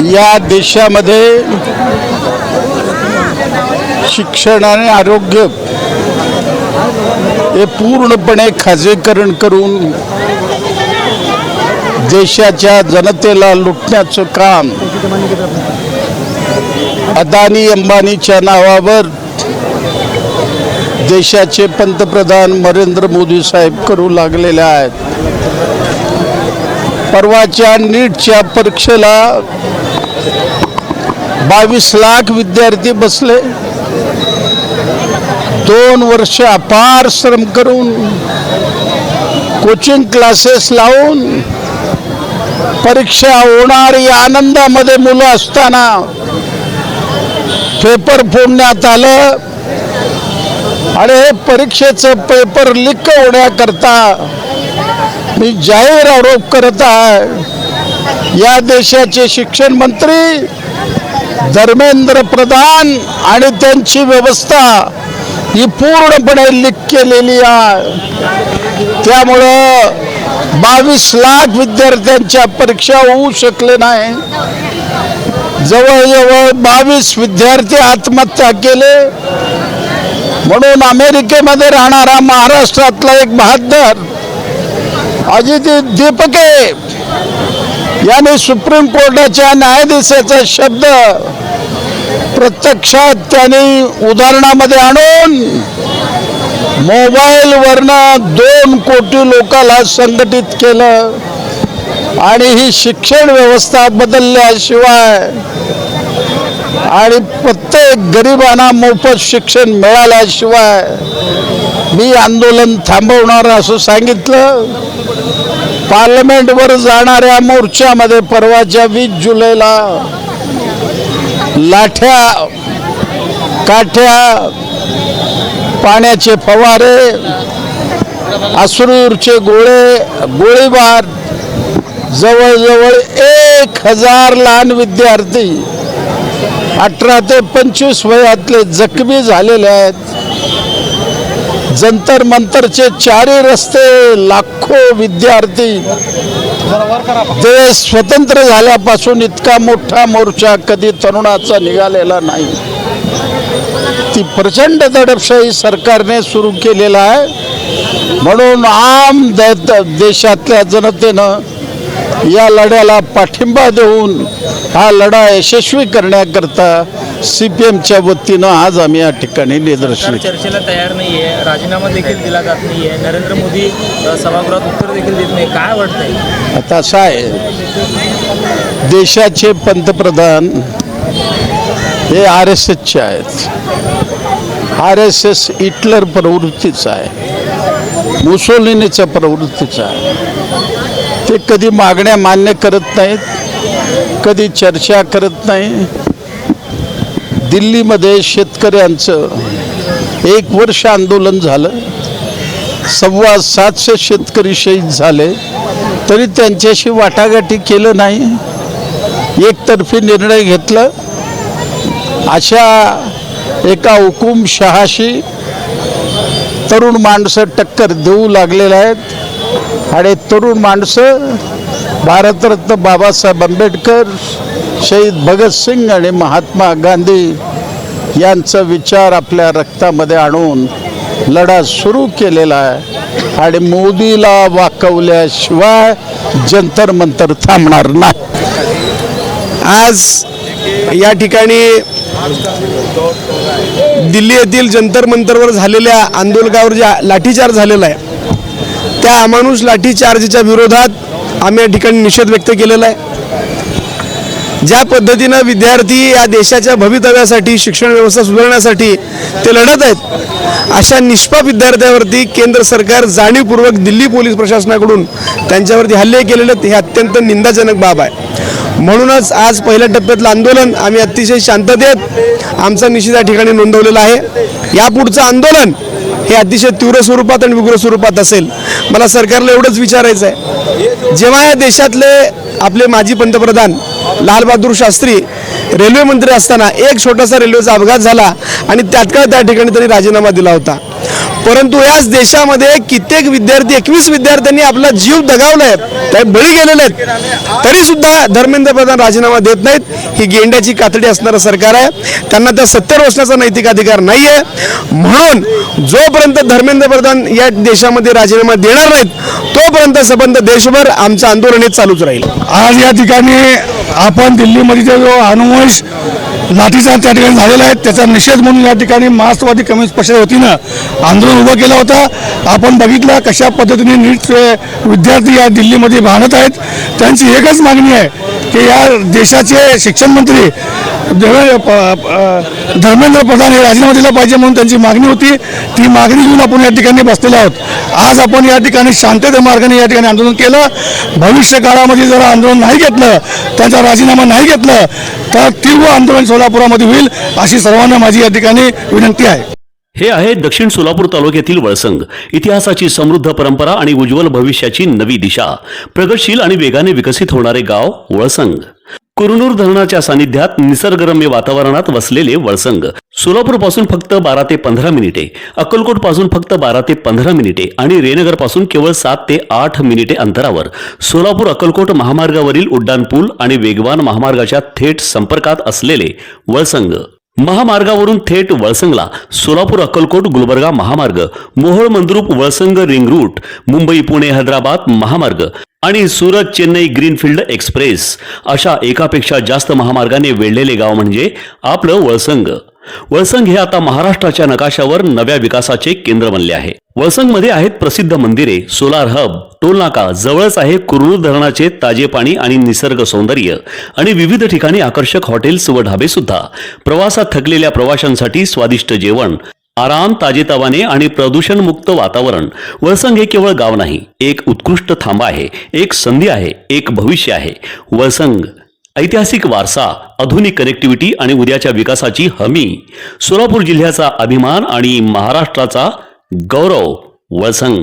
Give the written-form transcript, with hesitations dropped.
या देशामध्ये शिक्षण आणि आरोग्य हे पूर्णपणे खाजगीकरण करून देशाच्या जनतेला लुटण्याचं काम अदानी अंबानीच्या नावावर देशाचे पंतप्रधान नरेंद्र मोदी साहेब करू लागलेले आहेत। परवाच्या नीटच्या परीक्षेला 22 लाख विद्यार्थी बसले। 2 वर्ष अपार श्रम करून कोचिंग क्लासेस लावून परीक्षा होणार या आनंदामध्ये मुलं असताना पेपर फोडण्यात आलं आणि हे परीक्षेचं पेपर लीक होण्याकरता मी जाहीर आरोप करत आहे। या देशाचे शिक्षण मंत्री धर्मेंद्र प्रधान आणि त्यांची व्यवस्था ही पूर्णपणे लीक केलेली आहे। त्यामुळं 22 लाख विद्यार्थ्यांच्या परीक्षा होऊ शकले नाही। जवळजवळ 22 विद्यार्थी आत्महत्या केले। म्हणून अमेरिकेमध्ये राहणारा महाराष्ट्रातला एक बहादर अजित दीपके याने सुप्रीम कोर्टाच्या न्यायाधीशाचा शब्द प्रत्यक्षात त्यांनी उदाहरणामध्ये आणून मोबाईलवरनं 2 कोटी लोकांना संघटित केलं आणि ही शिक्षण व्यवस्था बदलल्याशिवाय आणि प्रत्येक गरिबांना मोफत शिक्षण मिळाल्याशिवाय मी आंदोलन थांबवणार असं सांगितलं। पार्लमेंटवर जाणाऱ्या मोर्चामध्ये परवाच्या 20 जुलैला लाठ्या काठ्या पाण्याचे फवारे अश्रूचे गोळीबार जवळजवळ 1000 लहान विद्यार्थी 18 ते 25 वयातले जखमी झालेले आहेत। जंतर मंतरचे 4 रस्ते लाखो विद्यार्थी देश स्वतंत्र झाल्यापासून इतका मोठा मोर्चा कधी तरुणाचा निघालेला नाही। ती प्रचंड दडपशाही सरकारने सुरू केलेला आहे। म्हणून आम देशातल्या जनतेनं या लढ्याला पाठिंबा देऊन हा लढा यशस्वी करण्याकरता CPMच्या वतीनं आज आम्ही या ठिकाणी निदर्शन चर्चेला तयार नाही आहे, राजीनामा देखील दिला जात नाही आहे, नरेंद्र मोदी सभागृहात उत्तर देखील देत नाही, काय वाटतंय? आता असं आहे, देशाचे पंतप्रधान हे RSSचे आहेत। RSS हिटलर प्रवृत्तीचा आहे, मुसोलिनीच्या प्रवृत्तीचा आहे। ते कधी मागण्या मान्य करत नाहीत, कधी चर्चा करत नाही। दिल्लीमध्ये शेतकऱ्यांचं 1 वर्ष आंदोलन झालं, 750 शेतकरी शहीद झाले, तरी त्यांच्याशी वाटाघाटी केलं नाही, एकतर्फी निर्णय घेतलं। अशा एका हुकुमशहाशी तरुण माणसं टक्कर देऊ लागलेले आहेत आणि तरुण माणसं भारतरत्न बाबासाहेब आंबेडकर, शहीद भगतसिंग आणि महात्मा गांधी यांचा विचार आपल्या रक्तामध्ये आणून लढा सुरू केलेला आहे आणि मोदीला वाकवल्याशिवाय जंतर मंतर थांबणार नाही। आज या ठिकाणी दिल्ली येथील जंतर मंतरवर झालेल्या आंदोलकावर जे लाठीचार्ज झालेला आहे, त्या अमानुष लाठीचार्जच्या विरोधात आम्ही या ठिकाणी निषेध व्यक्त केलेला आहे। ज्या पद्धतीनं विद्यार्थी या देशाच्या भवितव्यासाठी, शिक्षण व्यवस्था सुधारण्यासाठी ते लढत आहेत, अशा निष्पाप विद्यार्थ्यांवरती केंद्र सरकार जाणीवपूर्वक दिल्ली पोलीस प्रशासनाकडून त्यांच्यावरती हल्ले केलेले हे अत्यंत निंदाजनक बाब आहे। म्हणूनच आज पहिल्या टप्प्यातलं आंदोलन आम्ही अतिशय शांततेत आमचा निषेध या ठिकाणी नोंदवलेला आहे। यापुढचं आंदोलन हे अतिशय तीव्र स्वरूपात आणि उग्र स्वरूपात असेल। मला सरकारला एवढंच विचारायचं आहे, जेव्हा या देशातले आपले माजी पंतप्रधान लाल बहादूर शास्त्री रेल्वे मंत्री असताना एक छोटासा रेल्वेचा अपघात झाला आणि तात्काळ त्या ठिकाणी त्यांनी राजीनामा दिला होता। परंतु याच देशामध्ये कित्येक विद्यार्थी 21 विद्यार्थ्यांनी आपला जीव दगावलाय, ते बळी गेलेले आहेत, तरी सुद्धा धर्मेंद्र प्रधान राजीनामा देत नाहीत. ही गेंड्याची कातडी असणारं सरकार आहे. त्यांना त्या सत्तेवर बसण्याचा नैतिक अधिकार नाही आहे. म्हणून जोपर्यंत धर्मेंद्र प्रधान या देशामध्ये राजीनामा देणार नाहीत तोपर्यंत संबंध देशभर आमचं आंदोलन हे चालूच राहील. आज या ठिकाणी आपण दिल्लीमध्ये जो अनुवंश लाठीचार्ज त्या ठिकाणी झालेला आहे त्याचा निषेध म्हणून या ठिकाणी मार्क्सवादी कम्युनिस्ट पक्षाच्या वतीनं आंदोलन उभं केलं होतं. आपण बघितलं कशा पद्धतीने नीट विद्यार्थी या दिल्लीमध्ये भांडत आहेत. त्यांची एकच मागणी आहे की या देशाचे शिक्षण मंत्री धर्मेंद्र प्रधान हे राजीनामा दिला पाहिजे म्हणून त्यांची मागणी होती. ती मागणी घेऊन आपण या ठिकाणी बसलेलो आहोत. आज आपण या ठिकाणी शांततेच्या मार्गाने या ठिकाणी आंदोलन केलं. भविष्य काळामध्ये जर आंदोलन नाही घेतलं, त्यांचा राजीनामा नाही घेतलं तर तीव्र आंदोलन सोलापुरामध्ये होईल अशी सर्वांना माझी या ठिकाणी विनंती आहे. हे आहे दक्षिण सोलापूर तालुक्यातील वळसंग. इतिहासाची समृद्ध परंपरा आणि उज्ज्वल भविष्याची नवी दिशा. प्रगतशील आणि वेगाने विकसित होणारे गाव वळसंग. कुरनूर धरणाच्या सानिध्यात निसर्गरम्य वातावरणात वसलेले वळसंग. सोलापूर पासून फक्त 12 ते 15 मिनिटे, अक्कलकोट पासून फक्त 12 ते 15 मिनिटे आणि रेणनगर पासून केवळ 7 ते 8 मिनिटे अंतरावर सोलापूर अक्कलकोट महामार्गावरील उड्डाणपूल आणि वेगवान महामार्गाच्या थेट संपर्कात असलेले वळसंग. महामार्गावरून थेट वळसंगला सोलापूर अक्कलकोट गुलबर्गा महामार्ग, मोहोळ मंद्रुप वळसंग रिंग रूट, मुंबई पुणे हैदराबाद महामार्ग आणि सुरत चेन्नई ग्रीनफील्ड एक्सप्रेस अशा एकापेक्षा जास्त महामार्गाने वेढलेले गाव म्हणजे आपलं वळसंग. वळसंग हे आता महाराष्ट्राच्या नकाशावर नव्या विकासाचे केंद्र बनले आहे. वळसंगमध्ये आहेत प्रसिद्ध मंदिरे, सोलार हब, टोलनाका, जवळच आहे कुरनूर धरणाचे ताजे पाणी आणि निसर्ग सौंदर्य आणि विविध ठिकाणी आकर्षक हॉटेल्स व ढाबे सुद्धा. प्रवासात थकलेल्या प्रवाशांसाठी स्वादिष्ट जेवण, आराम, ताजेतवाने आणि प्रदूषणमुक्त वातावरण. वळसंग हे केवळ गाव नाही, एक उत्कृष्ट थांबा आहे, एक संधी आहे, एक भविष्य आहे. वळसंग ऐतिहासिक वारसा, आधुनिक कनेक्टिव्हिटी आणि उद्याच्या विकासाची हमी. सोलापूर जिल्ह्याचा अभिमान आणि महाराष्ट्राचा गौरव. वळसंग.